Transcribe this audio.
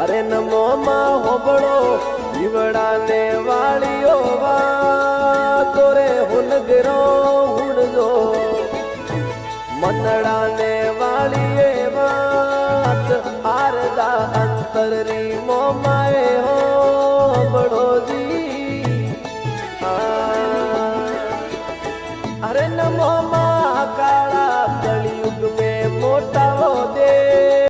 અરે નમો માં હોબળો જીવડા ને વાળીઓ વાતો રે હુનગરો હુણજો મનડા ને વાળીએ વાત આરદા અંતરી મોમાએ હોબળોજી અરે નમો માં કાળા કળિયુગ में મોટા